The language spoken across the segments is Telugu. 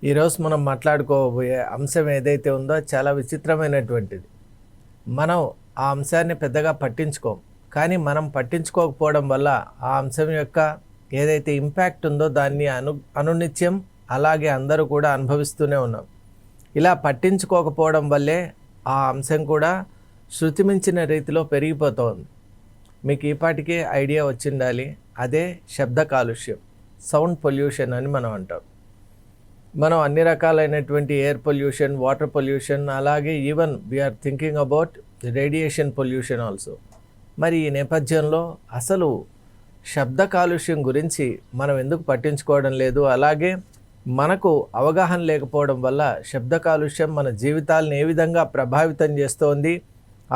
ఈరోజు మనం మాట్లాడుకోబోయే అంశం ఏదైతే ఉందో అది చాలా విచిత్రమైనటువంటిది. మనం ఆ అంశాన్ని పెద్దగా పట్టించుకోం. కానీ మనం పట్టించుకోకపోవడం వల్ల ఆ అంశం యొక్క ఏదైతే ఇంపాక్ట్ ఉందో దాన్ని అనునిత్యం అలాగే అందరూ కూడా అనుభవిస్తూనే ఉన్నాం. ఇలా పట్టించుకోకపోవడం వల్లే ఆ అంశం కూడా శృతిమించిన రీతిలో పెరిగిపోతోంది. మీకు ఈపాటికే ఐడియా వచ్చిండాలి. అదే శబ్ద కాలుష్యం, సౌండ్ పొల్యూషన్ అని మనం అంటాం. మనం అన్ని రకాలైనటువంటి ఎయిర్ పొల్యూషన్, వాటర్ పొల్యూషన్, అలాగే even we're thinking about radiation pollution also. మరి ఈ నేపథ్యంలో అసలు శబ్ద కాలుష్యం గురించి మనం ఎందుకు పట్టించుకోవడం లేదు, అలాగే మనకు అవగాహన లేకపోవడం వల్ల శబ్ద కాలుష్యం మన జీవితాలను ఏ విధంగా ప్రభావితం చేస్తోంది,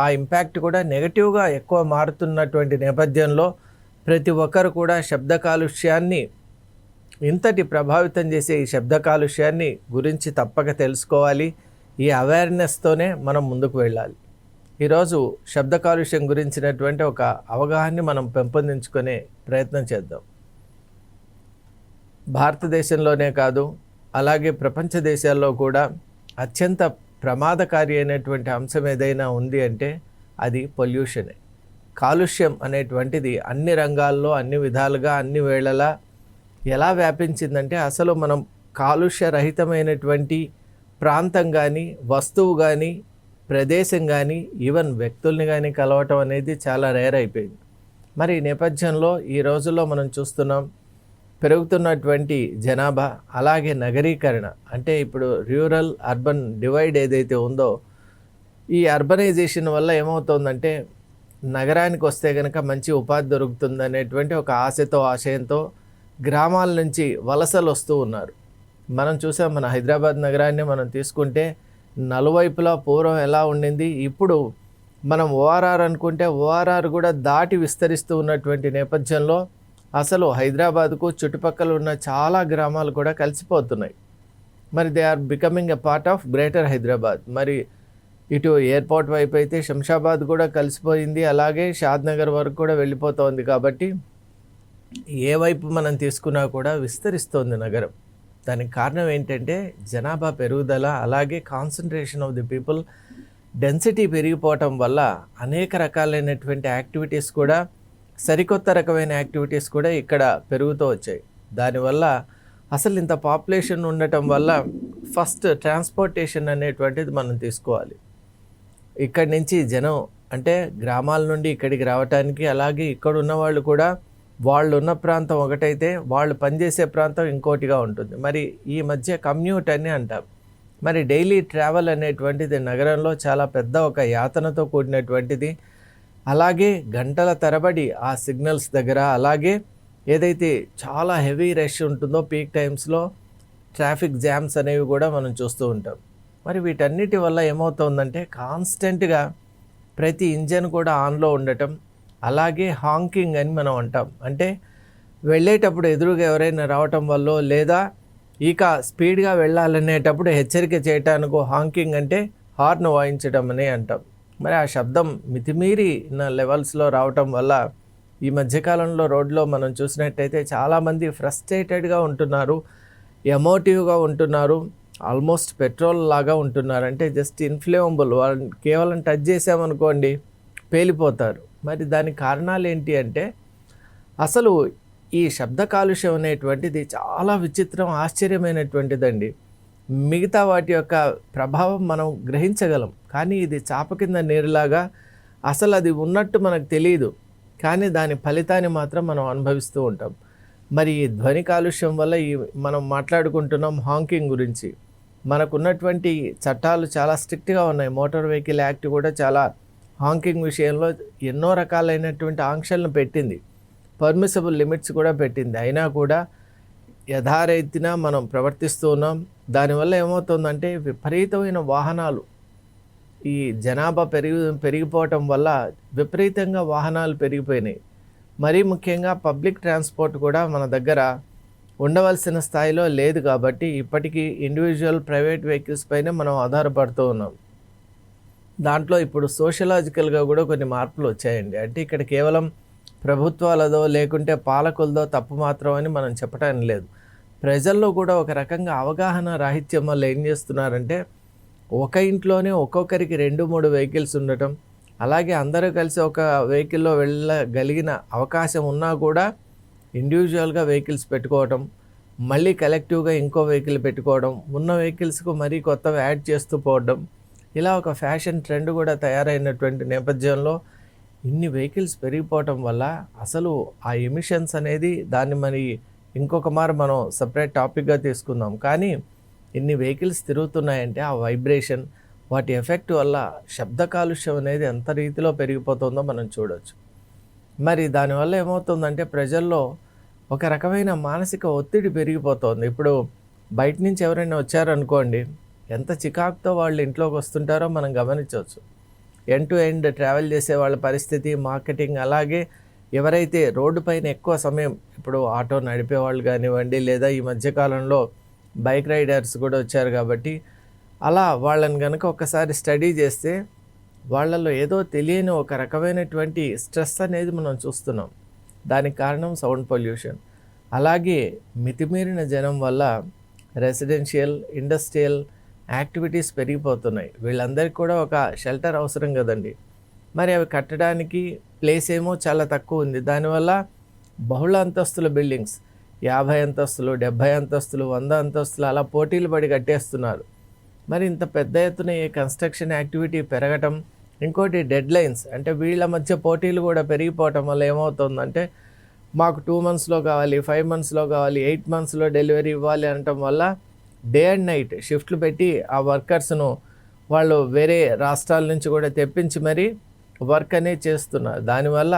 ఆ ఇంపాక్ట్ కూడా నెగటివ్గా ఎక్కువ మారుతున్నటువంటి నేపథ్యంలో ప్రతి ఒక్కరు కూడా శబ్ద కాలుష్యాన్ని, ఇంతటి ప్రభావితం చేసే ఈ శబ్ద కాలుష్యాన్ని గురించి తప్పక తెలుసుకోవాలి. ఈ అవేర్నెస్తోనే మనం ముందుకు వెళ్ళాలి. ఈరోజు శబ్ద కాలుష్యం గురించినటువంటి ఒక అవగాహనని మనం పెంపొందించుకునే ప్రయత్నం చేద్దాం. భారతదేశంలోనే కాదు, అలాగే ప్రపంచ దేశాల్లో కూడా అత్యంత ప్రమాదకారి అయినటువంటి అంశం ఏదైనా ఉంది అంటే అది పొల్యూషనే. కాలుష్యం అనేటువంటిది అన్ని రంగాల్లో, అన్ని విధాలుగా, అన్ని వేళలా ఎలా వ్యాపించిందంటే అసలు మనం కాలుష్య రహితమైనటువంటి ప్రాంతం కానీ, వస్తువు కానీ, ప్రదేశం కానీ, ఈవెన్ వ్యక్తుల్ని కానీ కలవటం అనేది చాలా రేర్ అయిపోయింది. మరి ఈ నేపథ్యంలో ఈ రోజుల్లో మనం చూస్తున్నాం పెరుగుతున్నటువంటి జనాభా, అలాగే నగరీకరణ. అంటే ఇప్పుడు రూరల్ అర్బన్ డివైడ్ ఏదైతే ఉందో, ఈ అర్బనైజేషన్ వల్ల ఏమవుతుందంటే నగరానికి వస్తే కనుక మంచి ఉపాధి దొరుకుతుంది అనేటువంటి ఒక ఆశతో, ఆశయంతో గ్రామాల నుంచి వలసలు వస్తూ ఉన్నారు. మనం చూసాం, మన హైదరాబాద్ నగరాన్ని మనం తీసుకుంటే నలువైపులా పూర్వం ఎలా ఉండింది, ఇప్పుడు మనం ఓఆర్ఆర్ అనుకుంటే ఓఆర్ఆర్ కూడా దాటి విస్తరిస్తూ ఉన్నటువంటి నేపథ్యంలో అసలు హైదరాబాద్కు చుట్టుపక్కల ఉన్న చాలా గ్రామాలు కూడా కలిసిపోతున్నాయి. మరి they are becoming a part of greater Hyderabad. మరి ఇటు ఎయిర్పోర్ట్ వైపు అయితే శంషాబాద్ కూడా కలిసిపోయింది, అలాగే షాద్ నగర్ వరకు కూడా వెళ్ళిపోతోంది. కాబట్టి ఏ వైపు మనం తీసుకున్నా కూడా విస్తరిస్తోంది నగరం. దానికి కారణం ఏంటంటే జనాభా పెరుగుదల, అలాగే concentration of the people, density పెరిగిపోవటం వల్ల అనేక రకాలైనటువంటి యాక్టివిటీస్ కూడా, సరికొత్త రకమైన యాక్టివిటీస్ కూడా ఇక్కడ పెరుగుతూ వచ్చాయి. దానివల్ల అసలు ఇంత పాపులేషన్ ఉండటం వల్ల ఫస్ట్ ట్రాన్స్పోర్టేషన్ అనేటువంటిది మనం తీసుకోవాలి. ఇక్కడి నుంచి జనం అంటే గ్రామాల నుండి ఇక్కడికి రావటానికి, అలాగే ఇక్కడ ఉన్న వాళ్ళు కూడా వాళ్ళు ఉన్న ప్రాంతం ఒకటైతే వాళ్ళు పనిచేసే ప్రాంతం ఇంకోటిగా ఉంటుంది. మరి ఈ మధ్య కమ్యూట్ అని అంటాం. మరి డైలీ ట్రావెల్ అనేటువంటిది నగరంలో చాలా పెద్ద ఒక యాతనతో కూడినటువంటిది. అలాగే గంటల తరబడి ఆ సిగ్నల్స్ దగ్గర, అలాగే ఏదైతే చాలా హెవీ రష్ ఉంటుందో పీక్ టైమ్స్లో ట్రాఫిక్ జామ్స్ అనేవి కూడా మనం చూస్తూ ఉంటాం. మరి వీటన్నిటి వల్ల ఏమవుతుందంటే కాన్స్టెంట్గా ప్రతి ఇంజన్ కూడా ఆన్లో ఉండటం, అలాగే హాంకింగ్ అని మనం అంటాం. అంటే వెళ్ళేటప్పుడు ఎదురుగా ఎవరైనా రావటం వల్ల, లేదా ఇక స్పీడ్గా వెళ్ళాలనేటప్పుడు హెచ్చరిక చేయటానికి హాంకింగ్ అంటే హార్న్ వాయించడం అని అంటాం. మరి ఆ శబ్దం మితిమీరి లెవెల్స్లో రావటం వల్ల ఈ మధ్యకాలంలో రోడ్లో మనం చూసినట్టయితే చాలామంది ఫ్రస్ట్రేటెడ్గా ఉంటున్నారు, ఎమోటివ్గా ఉంటున్నారు, ఆల్మోస్ట్ పెట్రోల్ లాగా ఉంటున్నారు. అంటే జస్ట్ ఇన్ఫ్లేమబుల్, వాళ్ళని కేవలం టచ్ చేసామనుకోండి పేలిపోతారు. మరి దానికి కారణాలు ఏంటి అంటే అసలు ఈ శబ్ద కాలుష్యం అనేటువంటిది చాలా విచిత్రం, ఆశ్చర్యమైనటువంటిదండి. మిగతా వాటి యొక్క ప్రభావం మనం గ్రహించగలం, కానీ ఇది చాప కింద నీరులాగా అసలు అది ఉన్నట్టు మనకు తెలియదు, కానీ దాని ఫలితాన్ని మాత్రం మనం అనుభవిస్తూ ఉంటాం. మరి ఈ ధ్వని కాలుష్యం వల్ల మనం మాట్లాడుకుంటున్నాం హాంకింగ్ గురించి. మనకున్నటువంటి చట్టాలు చాలా స్ట్రిక్ట్గా ఉన్నాయి. మోటార్ వెహికల్ యాక్ట్ కూడా చాలా హాంకింగ్ విషయంలో ఎన్నో రకాలైనటువంటి ఆంక్షలను పెట్టింది, పర్మిసబుల్ లిమిట్స్ కూడా పెట్టింది. అయినా కూడా యథారీతిన మనం ప్రవర్తిస్తూ ఉన్నాం. దానివల్ల ఏమవుతుందంటే విపరీతమైన వాహనాలు, ఈ జనాభా పెరిగిపోవటం వల్ల విపరీతంగా వాహనాలు పెరిగిపోయినాయి. మరీ ముఖ్యంగా పబ్లిక్ ట్రాన్స్పోర్ట్ కూడా మన దగ్గర ఉండవలసిన స్థాయిలో లేదు. కాబట్టి ఇప్పటికీ ఇండివిజువల్ ప్రైవేట్ వెహికల్స్ పైన మనం ఆధారపడుతూ ఉన్నాం. దాంట్లో ఇప్పుడు సోషలాజికల్గా కూడా కొన్ని మార్పులు వచ్చాయండి. అంటే ఇక్కడ కేవలం ప్రభుత్వాలదో లేకుంటే పాలకులదో తప్పు మాత్రం అని మనం చెప్పడానికి లేదు. ప్రజల్లో కూడా ఒక రకంగా అవగాహన రాహిత్యం వల్ల ఏం చేస్తున్నారంటే, ఒక ఇంట్లోనే ఒక్కొక్కరికి 2-3 వెహికల్స్ ఉండటం, అలాగే అందరూ కలిసి ఒక వెహికల్‌లో వెళ్ళగలిగిన అవకాశం ఉన్నా కూడా ఇండివిజువల్‌గా వెహికల్స్ పెట్టుకోవటం, మళ్ళీ కలెక్టివ్‌గా ఇంకో వెహికల్ పెట్టుకోవడం, ఉన్న వెహికల్స్‌కు మరీ కొత్తవి యాడ్ చేస్తూ పోవడం, ఇలా ఒక ఫ్యాషన్ ట్రెండ్ కూడా తయారైనటువంటి నేపథ్యంలో ఇన్ని వెహికల్స్ పెరిగిపోవటం వల్ల అసలు ఆ ఎమిషన్స్ అనేది దాన్ని మరి ఇంకొక మారు మనం సపరేట్ టాపిక్‌గా తీసుకుందాం. కానీ ఇన్ని వెహికల్స్ తిరుగుతున్నాయంటే ఆ వైబ్రేషన్, వాటి ఎఫెక్ట్ వల్ల శబ్ద కాలుష్యం అనేది ఎంత రీతిలో పెరిగిపోతుందో మనం చూడొచ్చు. మరి దానివల్ల ఏమవుతుందంటే ప్రజల్లో ఒక రకమైన మానసిక ఒత్తిడి పెరిగిపోతుంది. ఇప్పుడు బయట నుంచి ఎవరైనా వచ్చారనుకోండి, ఎంత చికాకుతో వాళ్ళు ఇంట్లోకి వస్తుంటారో మనం గమనించవచ్చు. ఎండ్ టు ఎండ్ ట్రావెల్ చేసే వాళ్ళ పరిస్థితి, మార్కెటింగ్, అలాగే ఎవరైతే రోడ్డు పైన ఎక్కువ సమయం ఇప్పుడు ఆటో నడిపేవాళ్ళు కానివ్వండి, లేదా ఈ మధ్యకాలంలో బైక్ రైడర్స్ కూడా వచ్చారు కాబట్టి అలా వాళ్ళని కనుక ఒకసారి స్టడీ చేస్తే వాళ్ళలో ఏదో తెలియని ఒక రకమైనటువంటి స్ట్రెస్ అనేది మనం చూస్తున్నాం. దానికి కారణం సౌండ్ పొల్యూషన్. అలాగే మితిమీరిన జనం వల్ల రెసిడెన్షియల్, ఇండస్ట్రియల్ యాక్టివిటీస్ పెరిగిపోతున్నాయి. వీళ్ళందరికీ కూడా ఒక షెల్టర్ అవసరం కదండి. మరి అవి కట్టడానికి ప్లేస్ ఏమో చాలా తక్కువ ఉంది. దానివల్ల బహుళ అంతస్తుల బిల్డింగ్స్ 50 అంతస్తులు, 70 అంతస్తులు, 100 అంతస్తులు అలా పోటీలు పడి కట్టేస్తున్నారు. మరి ఇంత పెద్ద ఎత్తున ఈ కన్స్ట్రక్షన్ యాక్టివిటీ పెరగటం, ఇంకోటి డెడ్ లైన్స్, అంటే వీళ్ళ మధ్య పోటీలు కూడా పెరిగిపోవటం వల్ల ఏమవుతుందంటే మాకు 2 మంత్స్లో కావాలి, 5 మంత్స్లో కావాలి, 8 మంత్స్లో డెలివరీ ఇవ్వాలి అనటం వల్ల డే అండ్ నైట్ షిఫ్ట్లు పెట్టి ఆ వర్కర్స్ను వాళ్ళు వేరే రాష్ట్రాల నుంచి కూడా తెప్పించి మరీ వర్క్ అనేది చేస్తున్నారు. దానివల్ల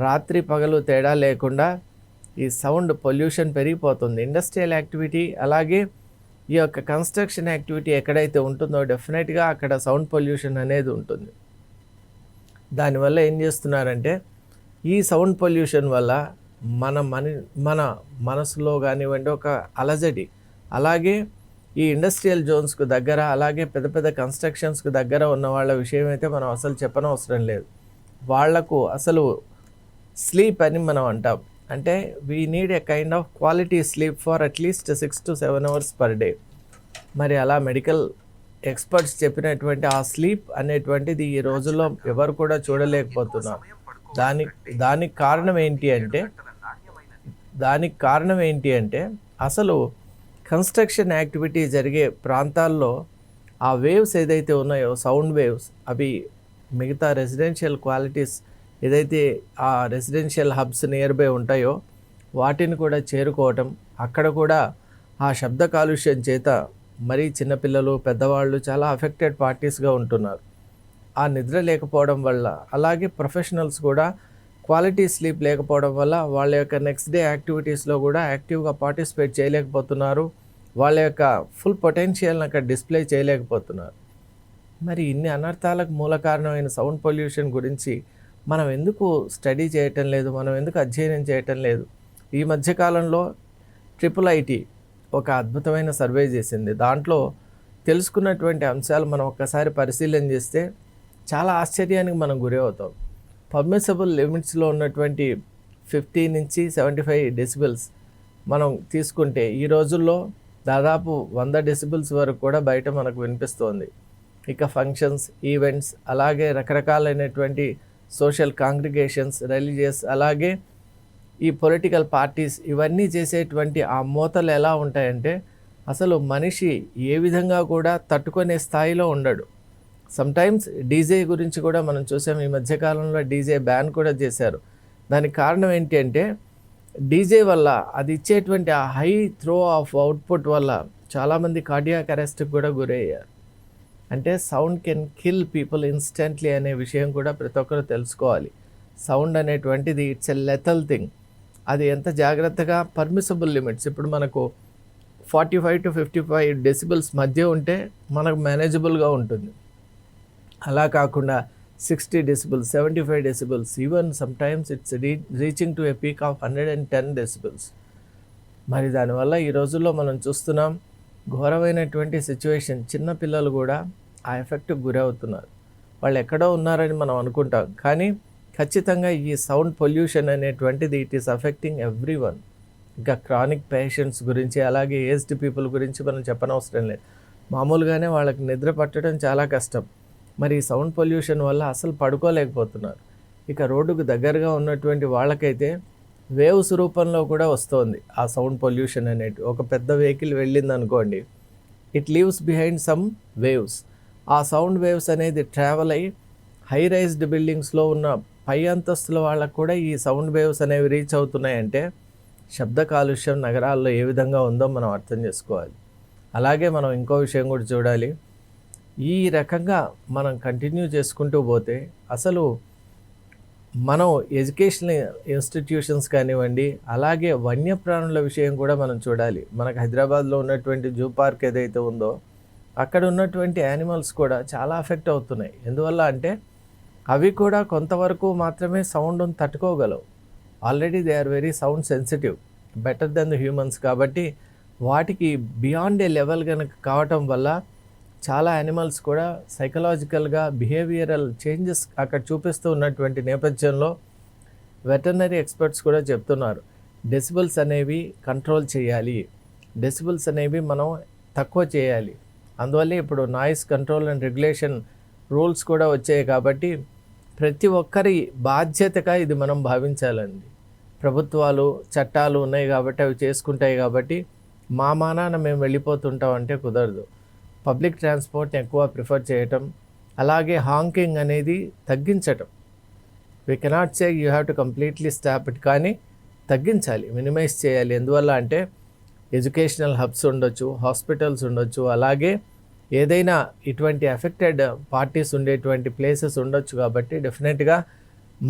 రాత్రి పగలు తేడా లేకుండా ఈ సౌండ్ పొల్యూషన్ పెరిగిపోతుంది. ఇండస్ట్రియల్ యాక్టివిటీ అలాగే ఈ యొక్క కన్స్ట్రక్షన్ యాక్టివిటీ ఎక్కడైతే ఉంటుందో డెఫినెట్గా అక్కడ సౌండ్ పొల్యూషన్ అనేది ఉంటుంది. దానివల్ల ఏం చేస్తున్నారంటే ఈ సౌండ్ పొల్యూషన్ వల్ల మన మనసులో కానివ్వండి ఒక అలజడి, అలాగే ఈ ఇండస్ట్రియల్ జోన్స్కు దగ్గర, అలాగే పెద్ద పెద్ద కన్స్ట్రక్షన్స్కు దగ్గర ఉన్న వాళ్ళ విషయం అయితే మనం అసలు చెప్పనవసరం లేదు. వాళ్లకు అసలు స్లీప్ అని మనం అంటాం. అంటే we need a kind of quality sleep for at least 6 to 7 hours per day. మరి అలా మెడికల్ ఎక్స్పర్ట్స్ చెప్పినటువంటి ఆ స్లీప్ అనేటువంటిది ఈ రోజుల్లో ఎవరు కూడా చూడలేకపోతున్నారు. దానికి కారణం ఏంటి అంటే అసలు కన్స్ట్రక్షన్ యాక్టివిటీ జరిగే ప్రాంతాల్లో ఆ వేవ్స్ ఏదైతే ఉన్నాయో సౌండ్ వేవ్స్, అవి మిగతా రెసిడెన్షియల్ క్వాలిటీస్ ఏదైతే ఆ రెసిడెన్షియల్ హబ్స్ నియర్ బై ఉంటాయో వాటిని కూడా చేరుకోవటం, అక్కడ కూడా ఆ శబ్ద కాలుష్యం చేత మరీ చిన్నపిల్లలు, పెద్దవాళ్ళు చాలా అఫెక్టెడ్ పార్టీస్గా ఉంటున్నారు. ఆ నిద్ర లేకపోవడం వల్ల, అలాగే ప్రొఫెషనల్స్ కూడా క్వాలిటీ స్లీప్ లేకపోవడం వల్ల వాళ్ళ యొక్క నెక్స్ట్ డే యాక్టివిటీస్లో కూడా యాక్టివ్గా పార్టిసిపేట్ చేయలేకపోతున్నారు. వాళ్ళ యొక్క ఫుల్ పొటెన్షియల్ని అక్కడ డిస్ప్లే చేయలేకపోతున్నారు. మరి ఇన్ని అనర్థాలకు మూల కారణమైన సౌండ్ పొల్యూషన్ గురించి మనం ఎందుకు స్టడీ చేయటం లేదు, మనం ఎందుకు అధ్యయనం చేయటం లేదు? ఈ మధ్యకాలంలో IIIT ఒక అద్భుతమైన సర్వే చేసింది. దాంట్లో తెలుసుకున్నటువంటి అంశాలు మనం ఒక్కసారి పరిశీలన చేస్తే చాలా ఆశ్చర్యానికి మనం గురి అవుతాం. పర్మిసబుల్ లిమిట్స్లో ఉన్నటువంటి 50 నుంచి 75 డెసిబెల్స్ మనం తీసుకుంటే ఈ రోజుల్లో దాదాపు 100 డెసిబెల్స్ వరకు కూడా బయట మనకు వినిపిస్తోంది. ఇక ఫంక్షన్స్, ఈవెంట్స్, అలాగే రకరకాలైనటువంటి సోషల్ కాంగ్రిగేషన్స్, రిలీజియస్, అలాగే ఈ పొలిటికల్ పార్టీస్, ఇవన్నీ చేసేటువంటి ఆ మోతలు ఎలా ఉంటాయంటే అసలు మనిషి ఏ విధంగా కూడా తట్టుకునే స్థాయిలో ఉండడు. సమ్టైమ్స్ డీజే గురించి కూడా మనం చూసాం. ఈ మధ్యకాలంలో డీజే బ్యాన్ కూడా చేశారు. దానికి కారణం ఏంటి అంటే డీజే వల్ల అది ఇచ్చేటువంటి ఆ హై త్రో ఆఫ్ అవుట్పుట్ వల్ల చాలామంది కార్డియాక్ అరెస్ట్కి కూడా గురయ్యారు. అంటే sound can kill people instantly అనే విషయం కూడా ప్రతి ఒక్కరు తెలుసుకోవాలి. సౌండ్ అనేటువంటిది ఇట్స్ ఎ లెథల్ థింగ్. అది ఎంత జాగ్రత్తగా పర్మిసబుల్ లిమిట్స్, ఇప్పుడు మనకు 45 to 55 డెసిబెల్స్ మధ్య ఉంటే మనకు మేనేజబుల్గా ఉంటుంది. అలా కాకుండా 60 decibels, 75 decibels, even sometimes it's reaching to a peak of 110 decibels. మరి దానివల్ల ఈ రోజుల్లో మనం చూస్తున్నాం ఘోరమైనటువంటి సిచ్యువేషన్. చిన్నపిల్లలు కూడా ఆ ఎఫెక్ట్కి గురవుతున్నారు. వాళ్ళు ఎక్కడో ఉన్నారని మనం అనుకుంటాం, కానీ ఖచ్చితంగా ఈ సౌండ్ పొల్యూషన్ అనేటువంటిది it is affecting every one. ఇంకా క్రానిక్ పేషెంట్స్ గురించి, అలాగే ఏజ్డ్ పీపుల్ గురించి మనం చెప్పనవసరం లేదు. మామూలుగానే వాళ్ళకి నిద్ర పట్టడం చాలా కష్టం. మరి ఈ సౌండ్ పొల్యూషన్ వల్ల అసలు పడుకోలేకపోతున్నారు. ఇక రోడ్డుకు దగ్గరగా ఉన్నటువంటి వాళ్ళకైతే వేవ్స్ రూపంలో కూడా వస్తుంది ఆ సౌండ్ పొల్యూషన్ అనేది. ఒక పెద్ద వెహికల్ వెళ్ళిందనుకోండి, it leaves behind some waves. ఆ సౌండ్ వేవ్స్ అనేది ట్రావెల్ అయ్యి హై రైజ్డ్ బిల్డింగ్స్లో ఉన్న పై అంతస్తుల వాళ్ళకు కూడా ఈ సౌండ్ వేవ్స్ అనేవి రీచ్ అవుతున్నాయంటే శబ్ద కాలుష్యం నగరాల్లో ఏ విధంగా ఉందో మనం అర్థం చేసుకోవాలి. అలాగే మనం ఇంకో విషయం కూడా చూడాలి. ఈ రకంగా మనం కంటిన్యూ చేసుకుంటూ పోతే అసలు మనం ఎడ్యుకేషనల్ ఇన్స్టిట్యూషన్స్ కానివ్వండి, అలాగే వన్యప్రాణుల విషయం కూడా మనం చూడాలి. మనకు హైదరాబాద్లో ఉన్నటువంటి జూ పార్క్ ఏదైతే ఉందో అక్కడ ఉన్నటువంటి యానిమల్స్ కూడా చాలా అఫెక్ట్ అవుతున్నాయి. ఎందువల్ల అంటే అవి కూడా కొంతవరకు మాత్రమే సౌండ్ను తట్టుకోగలవు. Already they are very sound sensitive, better then the humans. కాబట్టి వాటికి బియాండ్ ఏ లెవెల్ కనుక కావటం వల్ల చాలా యానిమల్స్ కూడా సైకలాజికల్గా బిహేవియరల్ చేంజెస్ అక్కడ చూపిస్తూ ఉన్నటువంటి నేపథ్యంలో వెటర్నరీ ఎక్స్పర్ట్స్ కూడా చెప్తున్నారు, డెసిబుల్స్ అనేవి కంట్రోల్ చేయాలి, డెసిబుల్స్ అనేవి మనం తక్కువ చేయాలి. అందువల్లే ఇప్పుడు noise control and regulation rules కూడా వచ్చాయి. కాబట్టి ప్రతి ఒక్కరి బాధ్యతగా ఇది మనం భావించాలండి. ప్రభుత్వాలు చట్టాలు ఉన్నాయి కాబట్టి అవి చేసుకుంటాయి. కాబట్టి మా మానాన మేము వెళ్ళిపోతుంటాం అంటే కుదరదు. పబ్లిక్ ట్రాన్స్పోర్ట్ని ఎక్కువ ప్రిఫర్ చేయటం, అలాగే హాంకింగ్ అనేది తగ్గించటం. We cannot say you have to completely stop it, కానీ తగ్గించాలి, మినిమైజ్ చేయాలి. ఎందువల్ల అంటే ఎడ్యుకేషనల్ హబ్స్ ఉండొచ్చు, హాస్పిటల్స్ ఉండొచ్చు, అలాగే ఏదైనా ఇటువంటి ఎఫెక్టెడ్ పార్టీస్ ఉండేటువంటి ప్లేసెస్ ఉండొచ్చు. కాబట్టి డెఫినెట్గా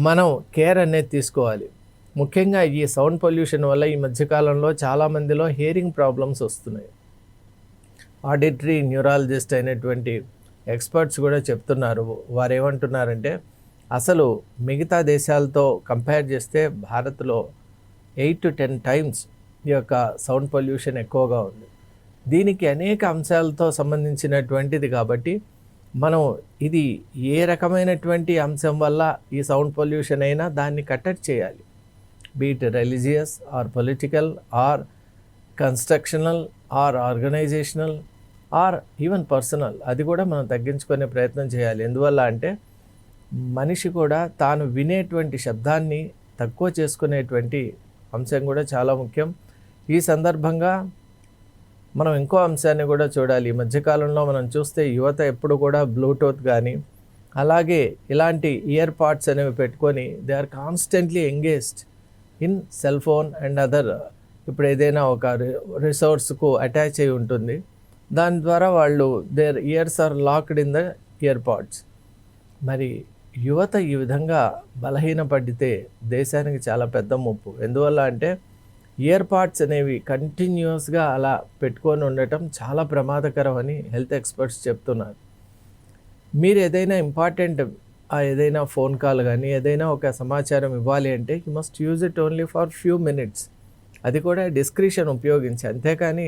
మనం కేర్ అనేది తీసుకోవాలి. ముఖ్యంగా ఈ సౌండ్ పొల్యూషన్ వల్ల ఈ మధ్యకాలంలో చాలామందిలో హియరింగ్ ప్రాబ్లమ్స్ వస్తున్నాయి. ఆడిటరీ న్యూరాలజిస్ట్ అయినటువంటి ఎక్స్పర్ట్స్ కూడా చెప్తున్నారు. వారు ఏమంటున్నారంటే అసలు మిగతా దేశాలతో కంపేర్ చేస్తే భారత్లో 8 to 10 times ఈ యొక్క సౌండ్ పొల్యూషన్ ఎక్కువగా ఉంది. దీనికి అనేక అంశాలతో సంబంధించినటువంటిది. కాబట్టి మనం ఇది ఏ రకమైనటువంటి అంశం వల్ల ఈ సౌండ్ పొల్యూషన్ అయినా దాన్ని కట్టడి చేయాలి. Be it religious or political or constructional or organisational or even personal, అది కూడా మనం తగ్గించుకునే ప్రయత్నం చేయాలి. ఎందువల్ల అంటే మనిషి కూడా తాను వినేటువంటి శబ్దాన్ని తక్కువ చేసుకునేటువంటి అంశం కూడా చాలా ముఖ్యం. ఈ సందర్భంగా మనం ఇంకో అంశాన్ని కూడా చూడాలి. ఈ మధ్యకాలంలో మనం చూస్తే యువత ఎప్పుడు కూడా బ్లూటూత్ కానీ, అలాగే ఇలాంటి ఇయర్ పాడ్స్ అనేవి పెట్టుకొని they are constantly engaged in cell phone and other. ఇప్పుడు ఏదైనా ఒక రిసోర్స్కు అటాచ్ అయి ఉంటుంది, దాని ద్వారా వాళ్ళు their ears are locked in the ear pods. మరి యువత ఈ విధంగా బలహీనపడితే దేశానికి చాలా పెద్ద ముప్పు. ఎందువల్ల అంటే ఇయర్ పాడ్స్ అనేవి కంటిన్యూస్గా అలా పెట్టుకొని ఉండటం చాలా ప్రమాదకరం అని హెల్త్ ఎక్స్పర్ట్స్ చెప్తున్నారు. మీరు ఏదైనా ఇంపార్టెంట్ ఏదైనా ఫోన్ కాల్ కానీ ఏదైనా ఒక సమాచారం ఇవ్వాలి అంటే you must use it only for few minutes. అది కూడా డిస్క్రిషన్ ఉపయోగించి. అంతేకాని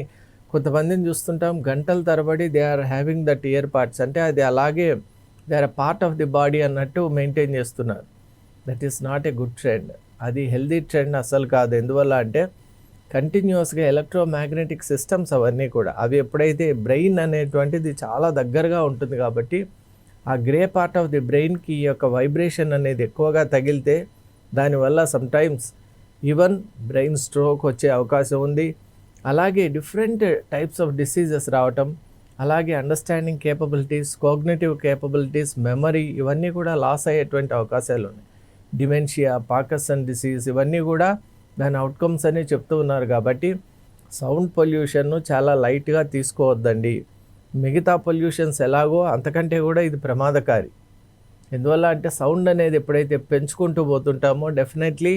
కొంతమందిని చూస్తుంటాం గంటల తరబడి they are having that ear pods, అంటే అది అలాగే they are part of the body అన్నట్టు మెయింటైన్ చేస్తున్నారు. That is not a good trend. అది హెల్దీ ట్రెండ్ అస్సలు కాదు. ఎందువల్ల అంటే కంటిన్యూస్గా ఎలక్ట్రోమాగ్నెటిక్ సిస్టమ్స్ అవన్నీ కూడా అవి ఎప్పుడైతే బ్రెయిన్ అనేటువంటిది చాలా దగ్గరగా ఉంటుంది కాబట్టి ఆ గ్రే పార్ట్ ఆఫ్ ది బ్రెయిన్కి ఈ యొక్క వైబ్రేషన్ అనేది ఎక్కువగా తగిలితే దానివల్ల సమ్టైమ్స్ ఈవెన్ బ్రెయిన్ స్ట్రోక్ వచ్చే అవకాశం ఉంది. అలాగే డిఫరెంట్ టైప్స్ ఆఫ్ డిసీజెస్ రావటం, అలాగే అండర్స్టాండింగ్ కేపబిలిటీస్, కోగ్నిటివ్ కేపబిలిటీస్, మెమరీ ఇవన్నీ కూడా లాస్ అయ్యేటువంటి అవకాశాలు ఉన్నాయి. డిమెన్షియా, పార్కిన్సన్ డిసీజ్ ఇవన్నీ కూడా దాని అవుట్కమ్స్ అని చెప్తూ ఉన్నారు. కాబట్టి సౌండ్ పొల్యూషన్ను చాలా లైట్గా తీసుకోవద్దండి. మిగతా పొల్యూషన్స్ ఎలాగో అంతకంటే కూడా ఇది ప్రమాదకారి. ఎందువల్ల అంటే సౌండ్ అనేది ఎప్పుడైతే పెంచుకుంటూ పోతుంటామో డెఫినెట్లీ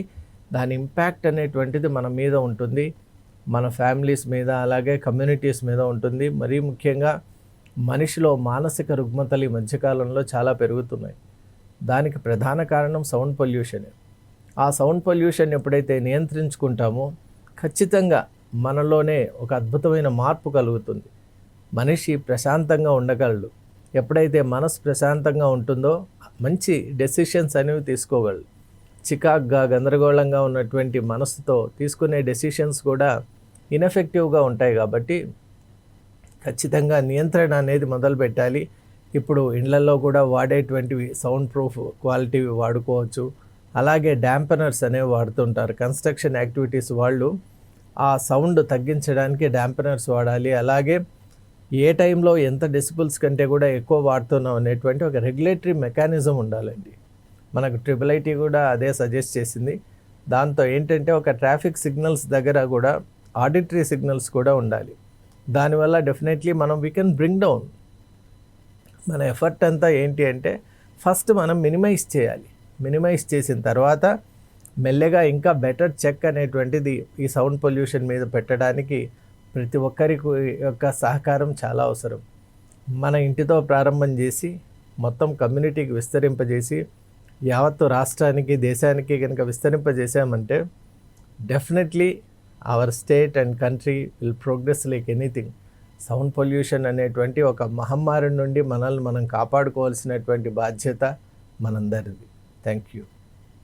దాని ఇంపాక్ట్ అనేటువంటిది మన మీద ఉంటుంది, మన ఫ్యామిలీస్ మీద, అలాగే కమ్యూనిటీస్ మీద ఉంటుంది. మరీ ముఖ్యంగా మనిషిలో మానసిక రుగ్మతలు ఈ మధ్యకాలంలో చాలా పెరుగుతున్నాయి. దానికి ప్రధాన కారణం సౌండ్ పొల్యూషనే. ఆ సౌండ్ పొల్యూషన్ ఎప్పుడైతే నియంత్రించుకుంటామో ఖచ్చితంగా మనలోనే ఒక అద్భుతమైన మార్పు కలుగుతుంది. మనిషి ప్రశాంతంగా ఉండగలడు. ఎప్పుడైతే మనసు ప్రశాంతంగా ఉంటుందో మంచి డెసిషన్స్ అనేవి తీసుకోగలడు. చికాగ్గా గందరగోళంగా ఉన్నటువంటి మనసుతో తీసుకునే డెసిషన్స్ కూడా ఇన్ఎఫెక్టివ్గా ఉంటాయి. కాబట్టి ఖచ్చితంగా నియంత్రణ అనేది మొదలు పెట్టాలి. ఇప్పుడు ఇళ్లలో కూడా వాడేటువంటివి సౌండ్ ప్రూఫ్ క్వాలిటీవి వాడుకోవచ్చు. అలాగే డాంపనర్స్ అనేవి వాడుతుంటారు. కన్స్ట్రక్షన్ యాక్టివిటీస్ వాళ్ళు ఆ సౌండ్ తగ్గించడానికి డాంపనర్స్ వాడాలి. అలాగే ఏ టైంలో ఎంత డెసిబుల్స్ కంటే కూడా ఎక్కువ వాడుతున్నాం అనేటువంటి ఒక రెగ్యులేటరీ మెకానిజం ఉండాలండి. మనకు IIIT కూడా అదే సజెస్ట్ చేసింది. దాంతో ఏంటంటే ఒక ట్రాఫిక్ సిగ్నల్స్ దగ్గర కూడా ఆడిటరీ సిగ్నల్స్ కూడా ఉండాలి. దానివల్ల definitely we can bring down. మన ఎఫర్ట్ అంతా ఏంటి అంటే ఫస్ట్ మనం మినిమైజ్ చేయాలి. మినిమైజ్ చేసిన తర్వాత మెల్లగా ఇంకా బెటర్ చెక్ అనేటువంటిది ఈ సౌండ్ పొల్యూషన్ మీద పెట్టడానికి ప్రతి ఒక్కరికి యొక్క సహకారం చాలా అవసరం. మన ఇంటితో ప్రారంభం చేసి మొత్తం కమ్యూనిటీకి విస్తరింపజేసి యావత్తు రాష్ట్రానికి దేశానికి కనుక విస్తరింపజేసామంటే definitely our state and country will progress like anything. Sound pollution అనేటువంటి ఒక మహమ్మారి నుండి మనల్ని మనం కాపాడుకోవాల్సినటువంటి బాధ్యత మనందరిది. Thank you.